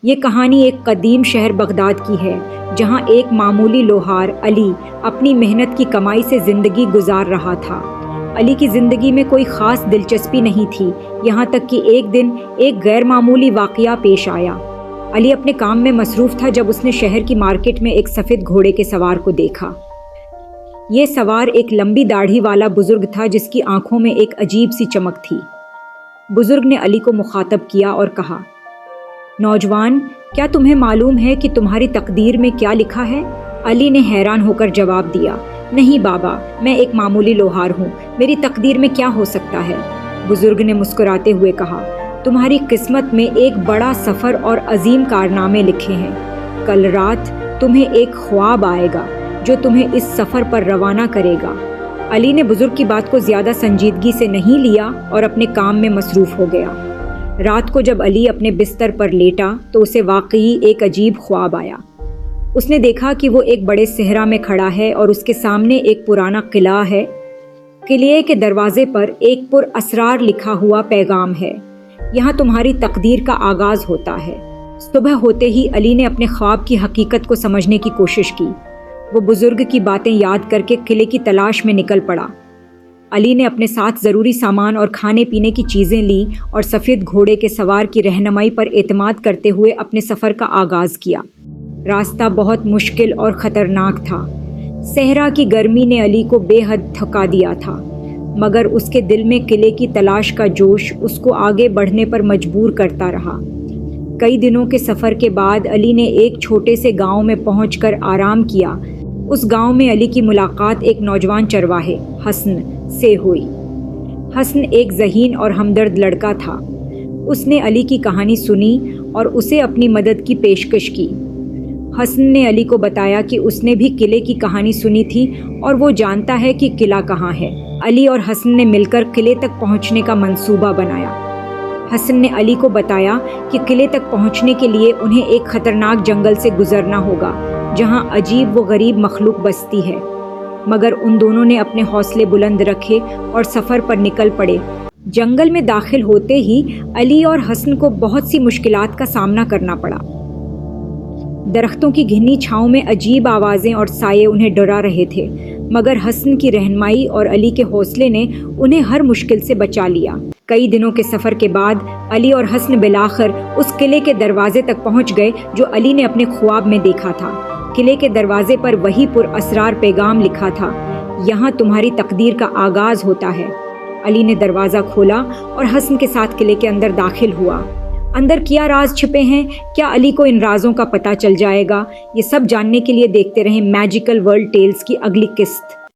یہ کہانی ایک قدیم شہر بغداد کی ہے جہاں ایک معمولی لوہار علی اپنی محنت کی کمائی سے زندگی گزار رہا تھا۔ علی کی زندگی میں کوئی خاص دلچسپی نہیں تھی، یہاں تک کہ ایک دن ایک غیر معمولی واقعہ پیش آیا۔ علی اپنے کام میں مصروف تھا جب اس نے شہر کی مارکیٹ میں ایک سفید گھوڑے کے سوار کو دیکھا۔ یہ سوار ایک لمبی داڑھی والا بزرگ تھا جس کی آنکھوں میں ایک عجیب سی چمک تھی۔ بزرگ نے علی کو مخاطب کیا اور کہا، نوجوان، کیا تمہیں معلوم ہے کہ تمہاری تقدیر میں کیا لکھا ہے؟ علی نے حیران ہو کر جواب دیا، نہیں بابا، میں ایک معمولی لوہار ہوں، میری تقدیر میں کیا ہو سکتا ہے؟ بزرگ نے مسکراتے ہوئے کہا، تمہاری قسمت میں ایک بڑا سفر اور عظیم کارنامے لکھے ہیں۔ کل رات تمہیں ایک خواب آئے گا جو تمہیں اس سفر پر روانہ کرے گا۔ علی نے بزرگ کی بات کو زیادہ سنجیدگی سے نہیں لیا اور اپنے کام میں مصروف ہو گیا۔ رات کو جب علی اپنے بستر پر لیٹا تو اسے واقعی ایک عجیب خواب آیا۔ اس نے دیکھا کہ وہ ایک بڑے صحرا میں کھڑا ہے اور اس کے سامنے ایک پرانا قلعہ ہے۔ قلعے کے دروازے پر ایک پر اسرار لکھا ہوا پیغام ہے، یہاں تمہاری تقدیر کا آغاز ہوتا ہے۔ صبح ہوتے ہی علی نے اپنے خواب کی حقیقت کو سمجھنے کی کوشش کی۔ وہ بزرگ کی باتیں یاد کر کے قلعے کی تلاش میں نکل پڑا۔ علی نے اپنے ساتھ ضروری سامان اور کھانے پینے کی چیزیں لیں اور سفید گھوڑے کے سوار کی رہنمائی پر اعتماد کرتے ہوئے اپنے سفر کا آغاز کیا۔ راستہ بہت مشکل اور خطرناک تھا۔ صحرا کی گرمی نے علی کو بے حد تھکا دیا تھا، مگر اس کے دل میں قلعے کی تلاش کا جوش اس کو آگے بڑھنے پر مجبور کرتا رہا۔ کئی دنوں کے سفر کے بعد علی نے ایک چھوٹے سے گاؤں میں پہنچ کر آرام کیا۔ اس گاؤں میں علی کی ملاقات ایک نوجوان چرواہے حسن سے ہوئی۔ حسن ایک ذہین اور ہمدرد لڑکا تھا۔ اس نے علی کی کہانی سنی اور اسے اپنی مدد کی پیشکش کی۔ حسن نے علی کو بتایا کہ اس نے بھی قلعے کی کہانی سنی تھی اور وہ جانتا ہے کہ قلعہ کہاں ہے۔ علی اور حسن نے مل کر قلعے تک پہنچنے کا منصوبہ بنایا۔ حسن نے علی کو بتایا کہ قلعے تک پہنچنے کے لیے انہیں ایک خطرناک جنگل سے گزرنا ہوگا جہاں عجیب و غریب مخلوق بستی ہے، مگر ان دونوں نے اپنے حوصلے بلند رکھے اور سفر پر نکل پڑے۔ جنگل میں داخل ہوتے ہی علی اور حسن کو بہت سی مشکلات کا سامنا کرنا پڑا۔ درختوں کی گھنی چھاؤں میں عجیب آوازیں اور سائے انہیں ڈرا رہے تھے، مگر حسن کی رہنمائی اور علی کے حوصلے نے انہیں ہر مشکل سے بچا لیا۔ کئی دنوں کے سفر کے بعد علی اور حسن بالآخر اس قلعے کے دروازے تک پہنچ گئے جو علی نے اپنے خواب میں دیکھا تھا۔ قلعے کے دروازے پر وہی پر اسرار پیغام لکھا تھا، یہاں تمہاری تقدیر کا آغاز ہوتا ہے۔ علی نے دروازہ کھولا اور حسن کے ساتھ قلعے کے اندر داخل ہوا۔ اندر کیا راز چھپے ہیں؟ کیا علی کو ان رازوں کا پتہ چل جائے گا؟ یہ سب جاننے کے لیے دیکھتے رہیں میجیکل ورلڈ ٹیلز کی اگلی قسط۔